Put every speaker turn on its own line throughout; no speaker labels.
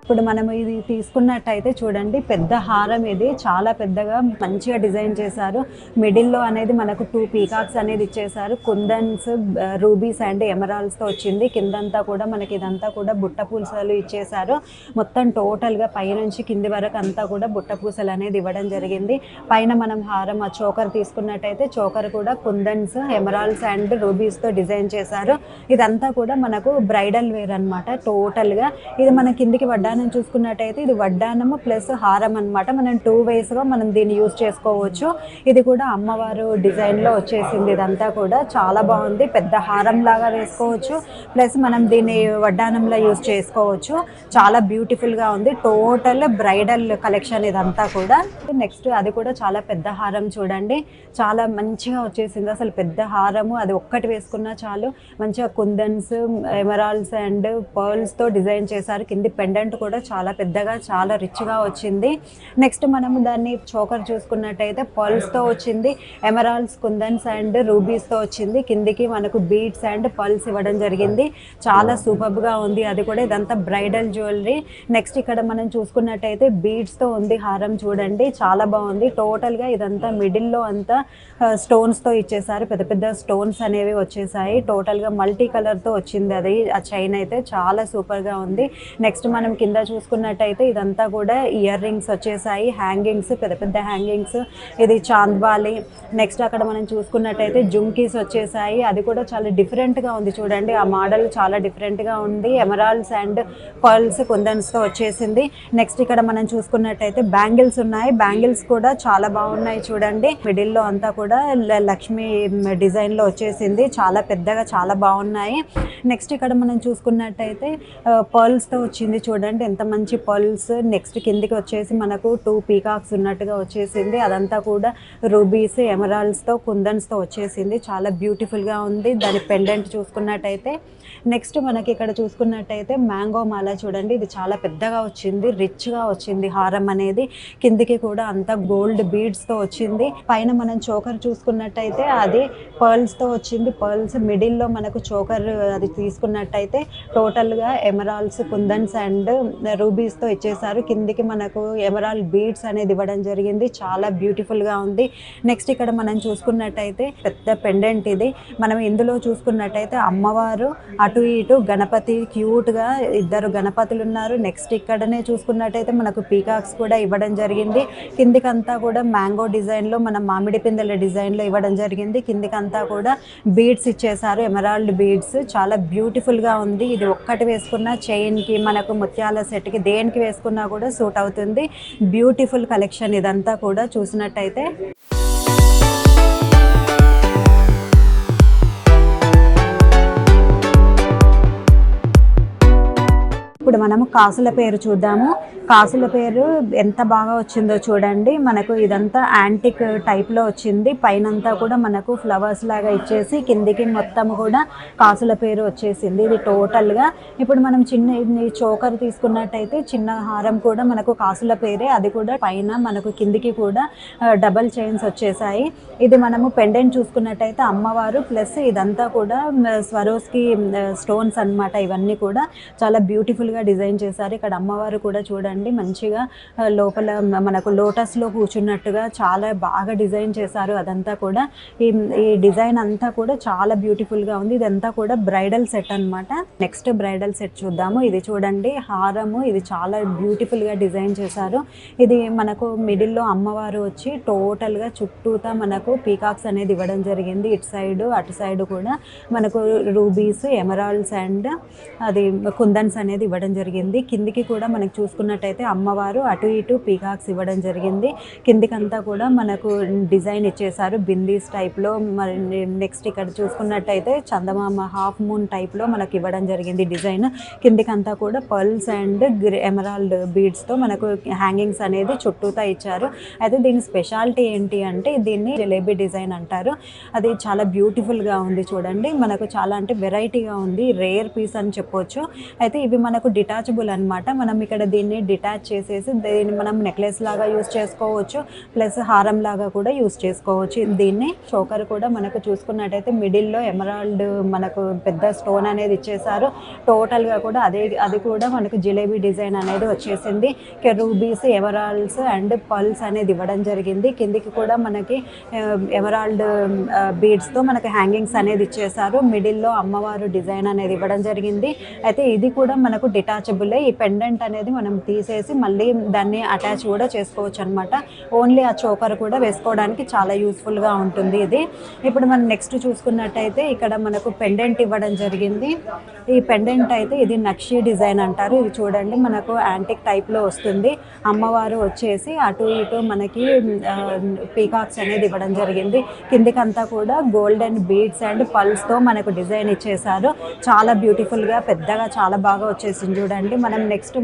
ఇప్పుడు మనం ఇది తీసుకున్నట్టయితే చూడండి, పెద్ద హారం ఇది చాలా పెద్దగా మంచిగా డిజైన్ చేశారు. మిడిల్లో అనేది మనకు 2 పీకాక్స్ అనేది ఇచ్చేసారు. కుందన్స్, రూబీస్ అండ్ ఎమరాల్డ్స్ తో వచ్చింది. కిందంతా కూడా మనకి ఇదంతా కూడా బుట్ట పూసలు ఇచ్చేసారు. మొత్తం టోటల్ గా పై నుంచి కింది వరకు అంతా కూడా బుట్ట పూసలు అనేది ఇవ్వడం జరిగింది. పైన మనం హారం ఆ చోకర్ తీసుకున్నట్టయితే చోకర్ కూడా కుందన్స్, ఎమరాల్డ్స్ అండ్ రూబీస్ తో డిజైన్ చేశారు. ఇదంతా కూడా మనకు బ్రైడల్ వేర్ అన్నమాట. టోటల్ గా ఇది మన కిందికి వడ్డానం చూసుకున్నట్టయితే ఇది వడ్డానము ప్లస్ హారం అన్నమాట. మనం 2 ways గా మనం దీన్ని యూజ్ చేసుకోవచ్చు. ఇది కూడా అమ్మవారు డిజైన్ లో వచ్చేసింది. ఇదంతా కూడా చాలా బాగుంది. పెద్ద హారం లాగా వేసుకోవచ్చు, ప్లస్ మనం దీన్ని వడ్డానంలో యూజ్ చేసుకోవచ్చు. చాలా బ్యూటిఫుల్ గా ఉంది. టోటల్ బ్రైడల్ కలెక్షన్ ఇదంతా కూడా. నెక్స్ట్ అది కూడా చాలా పెద్ద హారం చూడండి, చాలా మంచిగా వచ్చేసింది. అసలు పెద్ద హారము అది ఒక్కటి వేసుకున్నా చాలు. మంచిగా కుందన్స్, ఎమరాల్డ్స్ అండ్ పర్ల్స్ తో డిజైన్ చేశారు. కింది పెండెంట్ కూడా చాలా పెద్దగా చాలా రిచ్గా వచ్చింది. నెక్స్ట్ మనము దాన్ని చోకర్ చూసుకున్నట్టయితే పర్ల్స్తో వచ్చింది. ఎమరాల్డ్స్, కుందన్స్ అండ్ రూబీస్తో వచ్చింది. కిందికి మనకు బీడ్స్ అండ్ పర్ల్స్ ఇవ్వడం జరిగింది. చాలా సూపర్గా ఉంది. అది కూడా ఇదంతా బ్రైడల్ జ్యువెలరీ. నెక్స్ట్ ఇక్కడ మనం చూసుకున్నట్టయితే బీడ్స్తో ఉంది హారం చూడండి, చాలా బాగుంది. టోటల్గా ఇదంతా మిడిల్లో అంతా స్టోన్స్తో ఇచ్చేసారు. పెద్ద పెద్ద స్టోన్స్ అనేవి వచ్చేసాయి. టోటల్గా మల్టీ కలర్తో వచ్చింది. అది ఆ చైన్ అయితే చాలా సూపర్గా ఉంది. నెక్స్ట్ మనం కింద చూసుకున్నట్టయితే ఇదంతా కూడా ఇయర్ రింగ్స్ వచ్చేసాయి. హ్యాంగింగ్స్, పెద్ద పెద్ద హ్యాంగింగ్స్. ఇది చాంద్వాలి. నెక్స్ట్ అక్కడ మనం చూసుకున్నట్టయితే జుమ్కీస్ వచ్చేసాయి. అది కూడా చాలా డిఫరెంట్గా ఉంది చూడండి. ఆ మోడల్ చాలా డిఫరెంట్గా ఉంది. ఎమరాల్డ్స్ అండ్ పర్ల్స్, కుందన్స్తో వచ్చేసింది. నెక్స్ట్ ఇక్కడ మనం చూసుకున్నట్టయితే బ్యాంగిల్స్ ఉన్నాయి. బ్యాంగిల్స్ కూడా చాలా బాగున్నాయి చూడండి. మిడిల్లో అంతా కూడా లక్ష్మీ డిజైన్లో వచ్చేసింది. చాలా పెద్దగా చాలా బాగున్నాయి. నెక్స్ట్ ఇక్కడ మనం చూసుకున్నట్టయితే పర్ల్స్తో వచ్చింది చూడండి, ఎంత మంచి పర్ల్స్. నెక్స్ట్ కిందికి వచ్చేసి మనకు 2 పీకాక్స్ ఉన్నట్టుగా వచ్చేసింది. అదంతా కూడా రూబీస్, ఎమరాల్డ్స్తో, కుందన్స్తో వచ్చేసింది. చాలా బ్యూటిఫుల్గా ఉంది. దాని పెండెంట్ చూసుకున్నట్టయితే నెక్స్ట్ మనకి ఇక్కడ చూసుకున్నట్టయితే మ్యాంగో మాల చూడండి, ఇది చాలా పెద్దగా వచ్చింది, రిచ్గా వచ్చింది హారం అనేది. కిందికి కూడా అంతా గోల్డ్ బీడ్స్తో వచ్చింది. పైన మనం చోకర్ చూసుకున్నట్టయితే అది పర్ల్స్తో వచ్చింది. పర్ల్స్ మిడిల్లో మనకు చోకర్ అది తీసుకున్నట్టయితే టోటల్గా ఎమరాల్డ్స్, కుందన్స్ అండ్ రూబీస్తో ఇచ్చేసారు. కిందికి మనకు ఎమరాల్డ్ బీడ్స్ అనేది ఇవ్వడం జరిగింది. చాలా బ్యూటిఫుల్గా ఉంది. నెక్స్ట్ ఇక్కడ మనం చూసుకున్నట్టయితే పెద్ద పెండెంట్ ఇది. మనం ఇందులో చూసుకున్నట్టయితే అమ్మవారు అటు ఇటు గణపతి క్యూట్గా ఇద్దరు గణపతులు ఉన్నారు. నెక్స్ట్ ఇక్కడనే చూసుకున్నట్టయితే మనకు పీకాక్స్ కూడా ఇవ్వడం జరిగింది. కిందికంతా కూడా మ్యాంగో డిజైన్లో, మన మామిడి పిందెల డిజైన్లో ఇవ్వడం జరిగింది. కిందికంతా కూడా బీడ్స్ ఇచ్చేసారు, ఎమరాల్డ్ బీడ్స్. చాలా బ్యూటిఫుల్గా ఉంది. ఇది ఒక్కటి వేసుకున్న చైన్కి, మనకు ముత్యాల సెట్కి, దేనికి వేసుకున్నా కూడా సూట్ అవుతుంది. బ్యూటిఫుల్ కలెక్షన్ ఇదంతా కూడా చూసినట్టయితే. ఇప్పుడు మనము కాసుల పేరు చూద్దాము. కాసుల పేరు ఎంత బాగా వచ్చిందో చూడండి. మనకు ఇదంతా యాంటిక్ టైప్లో వచ్చింది. పైనంతా కూడా మనకు ఫ్లవర్స్ లాగా ఇచ్చేసి కిందికి మొత్తం కూడా కాసుల పేరు వచ్చేసింది. ఇది టోటల్గా ఇప్పుడు మనం చిన్న చోకర్ తీసుకున్నట్టయితే చిన్న హారం కూడా మనకు కాసుల పేరే. అది కూడా పైన మనకు కిందికి కూడా డబల్ చైన్స్ వచ్చేసాయి. ఇది మనము పెండెంట్ చూసుకున్నట్టయితే అమ్మవారు ప్లస్ ఇదంతా కూడా స్వరోస్కి స్టోన్స్ అన్నమాట. ఇవన్నీ కూడా చాలా బ్యూటిఫుల్గా డిజైన్ చేశారు. ఇక్కడ అమ్మవారు కూడా చూడండి మంచిగా లోపల మనకు లోటస్లో కూర్చున్నట్టుగా చాలా బాగా డిజైన్ చేశారు. అదంతా కూడా ఈ డిజైన్ అంతా కూడా చాలా బ్యూటిఫుల్గా ఉంది. ఇదంతా కూడా బ్రైడల్ సెట్ అన్నమాట. నెక్స్ట్ బ్రైడల్ సెట్ చూద్దాము. ఇది చూడండి హారము, ఇది చాలా బ్యూటిఫుల్గా డిజైన్ చేశారు. ఇది మనకు మిడిల్లో అమ్మవారు వచ్చి టోటల్గా చుట్టూతా మనకు పీకాక్స్ అనేది ఇవ్వడం జరిగింది. ఇటు సైడు అటు సైడు కూడా మనకు రూబీస్, ఎమరాల్డ్స్ అండ్ అది కుందన్స్ అనేది ఇవ్వడం జరిగింది. కిందికి కూడా మనకు చూసుకున్నట్టయితే అమ్మవారు అటు ఇటు పీకాక్స్ ఇవ్వడం జరిగింది. కిందికంతా కూడా మనకు డిజైన్ ఇచ్చేసారు బిందీస్ టైప్లో. మరి నెక్స్ట్ ఇక్కడ చూసుకున్నట్టయితే చందమామ హాఫ్ మూన్ టైప్లో మనకు ఇవ్వడం జరిగింది డిజైన్. కిందికంతా కూడా పర్ల్స్ అండ్ ఎమరాల్డ్ బీడ్స్తో మనకు హ్యాంగింగ్స్ అనేది చుట్టూతా ఇచ్చారు. అయితే దీని స్పెషాలిటీ ఏంటి అంటే దీన్ని జలేబీ డిజైన్ అంటారు. అది చాలా బ్యూటిఫుల్గా ఉంది చూడండి. మనకు చాలా అంటే వెరైటీగా ఉంది, రేర్ పీస్ అని చెప్పొచ్చు. అయితే ఇవి మనకు డిటాచబుల్ అనమాట. మనం ఇక్కడ దీన్ని డిటాచ్ చేసేసి దీన్ని మనం నెక్లెస్ లాగా యూస్ చేసుకోవచ్చు, ప్లస్ హారం లాగా కూడా యూస్ చేసుకోవచ్చు. దీన్ని చోకర్ కూడా మనకు చూసుకున్నట్టయితే మిడిల్లో ఎమరాల్డ్ మనకు పెద్ద స్టోన్ అనేది ఇచ్చేసారు. టోటల్గా కూడా అది కూడా మనకు జిలేబీ డిజైన్ అనేది వచ్చేసింది. రూబీస్, ఎమరాల్డ్స్ అండ్ పల్స్ అనేది ఇవ్వడం జరిగింది. కిందికి కూడా మనకి ఎమరాల్డ్ బీడ్స్తో మనకి హ్యాంగింగ్స్ అనేది ఇచ్చేసారు. మిడిల్లో అమ్మవారు డిజైన్ అనేది ఇవ్వడం జరిగింది. అయితే ఇది కూడా మనకు డిటాచబులే. ఈ పెండెంట్ అనేది మనం తీసేసి మళ్ళీ దాన్ని అటాచ్ కూడా చేసుకోవచ్చు అనమాట. ఓన్లీ ఆ చోకర్ కూడా వేసుకోవడానికి చాలా యూస్ఫుల్గా ఉంటుంది ఇది. ఇప్పుడు మనం నెక్స్ట్ చూసుకున్నట్టయితే ఇక్కడ మనకు పెండెంట్ ఇవ్వడం జరిగింది. ఈ పెండెంట్ అయితే ఇది నక్షి డిజైన్ అంటారు. ఇది చూడండి మనకు యాంటిక్ టైప్లో వస్తుంది. అమ్మవారు వచ్చేసి అటు ఇటు మనకి పీకాక్స్ అనేది ఇవ్వడం జరిగింది. కిందికంతా కూడా గోల్డెన్ బీడ్స్ అండ్ పల్స్తో మనకు డిజైన్ ఇచ్చేసారు. చాలా బ్యూటిఫుల్గా పెద్దగా చాలా బాగా వచ్చేసింది చూడండి.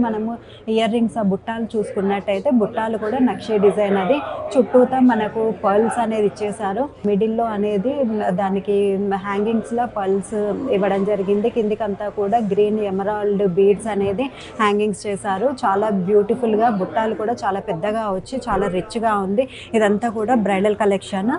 మనము ఇయర్ రింగ్స్ ఆ బుట్టాలు చూసుకున్నట్టయితే బుట్టాలు కూడా నక్షి డిజైన్ అది. చుట్టూతా మనకు పర్ల్స్ అనేది ఇచ్చేసారు. మిడిల్లో అనేది దానికి హ్యాంగింగ్స్లో పల్స్ ఇవ్వడం జరిగింది. కిందికంతా కూడా గ్రీన్ ఎమరాల్డ్ బీడ్స్ అనేది హ్యాంగింగ్స్ చేశారు. చాలా బ్యూటిఫుల్గా బుట్టాలు కూడా చాలా పెద్దగా వచ్చి చాలా రిచ్గా ఉంది. ఇదంతా కూడా బ్రైడల్ కలెక్షన్.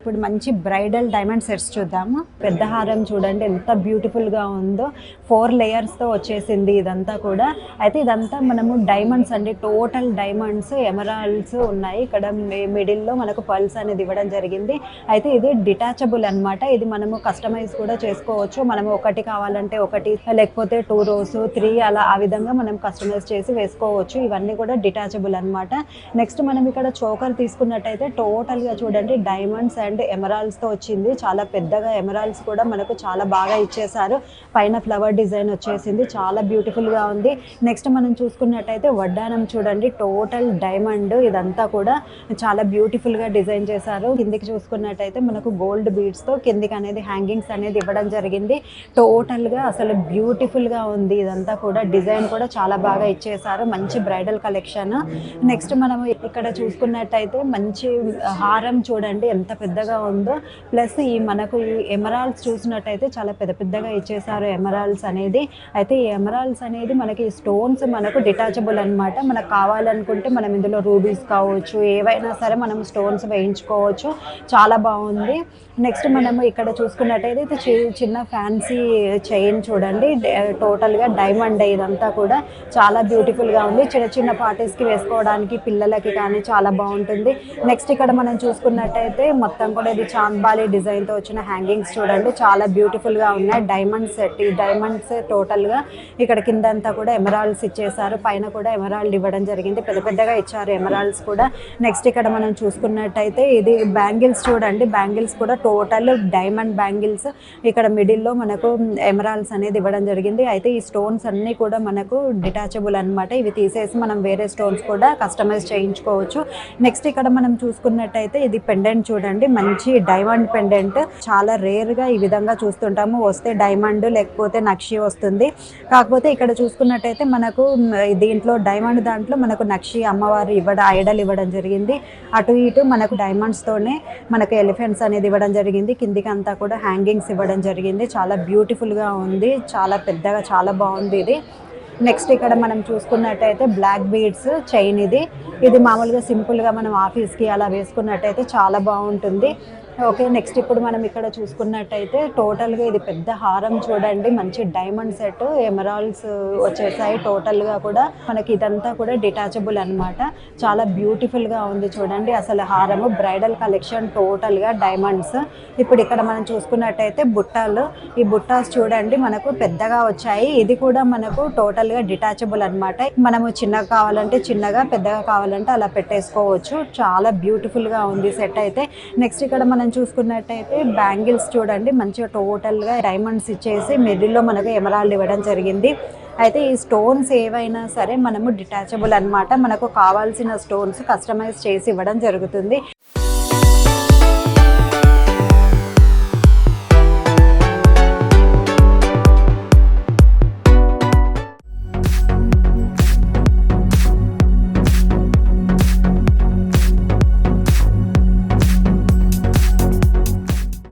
ఇప్పుడు మంచి బ్రైడల్ డైమండ్ సెట్స్ చూద్దాము. పెద్ద హారం చూడండి ఎంత బ్యూటిఫుల్గా ఉందో. 4 లేయర్స్తో వచ్చేసింది ఇదంతా కూడా. అయితే ఇదంతా మనము డైమండ్స్ అండి, టోటల్ డైమండ్స్, ఎమరాల్డ్స్ ఉన్నాయి. ఇక్కడ మిడిల్లో మనకు పల్స్ అనేది ఇవ్వడం జరిగింది. అయితే ఇది డిటాచబుల్ అనమాట. ఇది మనము కస్టమైజ్ కూడా చేసుకోవచ్చు. మనము ఒకటి కావాలంటే ఒకటి, లేకపోతే 2 rows 3 అలా ఆ విధంగా మనం కస్టమైజ్ చేసి వేసుకోవచ్చు. ఇవన్నీ కూడా డిటాచబుల్ అనమాట. నెక్స్ట్ మనం ఇక్కడ చోకర్ తీసుకున్నట్టయితే టోటల్గా చూడండి డైమండ్స్ అండ్ ఎమరాల్డ్స్తో వచ్చింది. చాలా పెద్దగా ఎమరాల్డ్స్ కూడా మనకు చాలా బాగా ఇచ్చేసారు. పైన ఫ్లవర్ డిజైన్ వచ్చేసింది. చాలా బ్యూటిఫుల్గా ఉంది. నెక్స్ట్ మనం చూసుకున్నట్టయితే వడ్డానం చూడండి టోటల్ డైమండ్. ఇదంతా కూడా చాలా బ్యూటిఫుల్గా డిజైన్ చేశారు. కిందికి చూసుకున్నట్టయితే మనకు గోల్డ్ బీడ్స్తో కిందికి అనేది హ్యాంగింగ్స్ అనేది ఇవ్వడం జరిగింది. టోటల్గా అసలు బ్యూటిఫుల్గా ఉంది. ఇదంతా కూడా డిజైన్ కూడా చాలా బాగా ఇచ్చేసారు. మంచి బ్రైడల్ కలెక్షన్. నెక్స్ట్ మనం ఇక్కడ చూసుకున్నట్టయితే మంచి హారం చూడండి ఎంత పెద్దగా ఉందో. ప్లస్ మనకు ఈ ఎమరాల్డ్స్ చూసినట్టయితే చాలా పెద్దగా ఇచ్చేసారు ఎమరాల్డ్స్ అనేది. అయితే ఈ ఎమరాల్డ్స్ అనేది మనకి స్టోన్స్ మనకు డిటాచబుల్ అనమాట. మనకు కావాలనుకుంటే మనం ఇందులో రూబీస్ కావచ్చు, ఏవైనా సరే మనం స్టోన్స్ వేయించుకోవచ్చు. చాలా బాగుంది. నెక్స్ట్ మనము ఇక్కడ చూసుకున్నట్టయితే చిన్న ఫ్యాన్సీ చైన్ చూడండి టోటల్గా డైమండ్. ఇదంతా కూడా చాలా బ్యూటిఫుల్గా ఉంది. చిన్న పార్టీస్కి వేసుకోవడానికి పిల్లలకి కానీ చాలా బాగుంటుంది. నెక్స్ట్ ఇక్కడ మనం చూసుకున్నట్టయితే మొత్తం కూడా ఇది చాంద్బాలి డిజైన్తో వచ్చిన హ్యాంగింగ్స్ చూడండి చాలా బ్యూటిఫుల్గా ఉన్నాయి. Diamond set. ఈ డైమండ్స్ టోటల్గా ఇక్కడ కిందంతా కూడా ఎమరాల్డ్స్ ఇచ్చేసారు. పైన కూడా ఎమరాల్డ్ ఇవ్వడం జరిగింది. పెద్దగా ఇచ్చారు ఎమరాల్డ్స్ కూడా. నెక్స్ట్ ఇక్కడ మనం చూసుకున్నట్టయితే ఇది బ్యాంగిల్స్ చూడండి. బ్యాంగిల్స్ కూడా టోటల్ డైమండ్ బ్యాంగిల్స్. ఇక్కడ మిడిల్లో మనకు ఎమరాల్డ్స్ అనేది ఇవ్వడం జరిగింది. అయితే ఈ స్టోన్స్ అన్నీ కూడా మనకు డిటాచబుల్ అనమాట. ఇవి తీసేసి మనం వేరే స్టోన్స్ కూడా కస్టమైజ్ చేయించుకోవచ్చు. నెక్స్ట్ ఇక్కడ మనం చూసుకున్నట్టయితే ఇది పెండెంట్ చూడండి. మంచి డైమండ్ పెండెంట్. చాలా రేర్గా ఈ విధంగా చూస్తుంటాము. వస్తే డైమండ్ లేకపోతే నక్షి వస్తుంది. కాకపోతే ఇక్కడ చూసుకున్నట్టయితే మనకు దీంట్లో డైమండ్ దాంట్లో మనకు నక్షి అమ్మవారు ఐడల్ ఇవ్వడం జరిగింది. అటు ఇటు మనకు డైమండ్స్తోనే మనకు ఎలిఫెంట్స్ అనేది ఇవ్వడం జరిగింది. కిందికి అంతా కూడా హ్యాంగింగ్స్ ఇవ్వడం జరిగింది. చాలా బ్యూటిఫుల్గా ఉంది. చాలా పెద్దగా చాలా బాగుంది ఇది. నెక్స్ట్ ఇక్కడ మనం చూసుకున్నట్టయితే బ్లాక్ బీడ్స్ చైన్. ఇది మామూలుగా సింపుల్గా మనం ఆఫీస్కి అలా వేసుకున్నట్టయితే చాలా బాగుంటుంది. ఓకే, నెక్స్ట్ ఇప్పుడు మనం ఇక్కడ చూసుకున్నట్టయితే టోటల్గా ఇది పెద్ద హారం చూడండి. మంచి డైమండ్ సెట్, ఎమరాల్డ్స్ వచ్చేసాయి. టోటల్గా కూడా మనకి ఇదంతా కూడా డిటాచబుల్ అనమాట. చాలా బ్యూటిఫుల్గా ఉంది చూడండి అసలు హారము. బ్రైడల్ కలెక్షన్ టోటల్గా డైమండ్స్. ఇప్పుడు ఇక్కడ మనం చూసుకున్నట్టయితే బుట్టాలు. ఈ బుట్టాస్ చూడండి మనకు పెద్దగా వచ్చాయి. ఇది కూడా మనకు టోటల్గా డిటాచబుల్ అనమాట. మనము చిన్నగా కావాలంటే చిన్నగా, పెద్దగా కావాలంటే అలా పెట్టేసుకోవచ్చు. చాలా బ్యూటిఫుల్గా ఉంది సెట్ అయితే. నెక్స్ట్ ఇక్కడ మనం చూసుకున్నట్టయితే బ్యాంగిల్స్ చూడండి. మంచిగా టోటల్గా డైమండ్స్ ఇచ్చేసి మిడిల్లో మనకు ఎమరాల్డ్ ఇవ్వడం జరిగింది. అయితే ఈ స్టోన్స్ ఏవైనా సరే మనము డిటాచబుల్ అనమాట. మనకు కావాల్సిన స్టోన్స్ కస్టమైజ్ చేసి ఇవ్వడం జరుగుతుంది.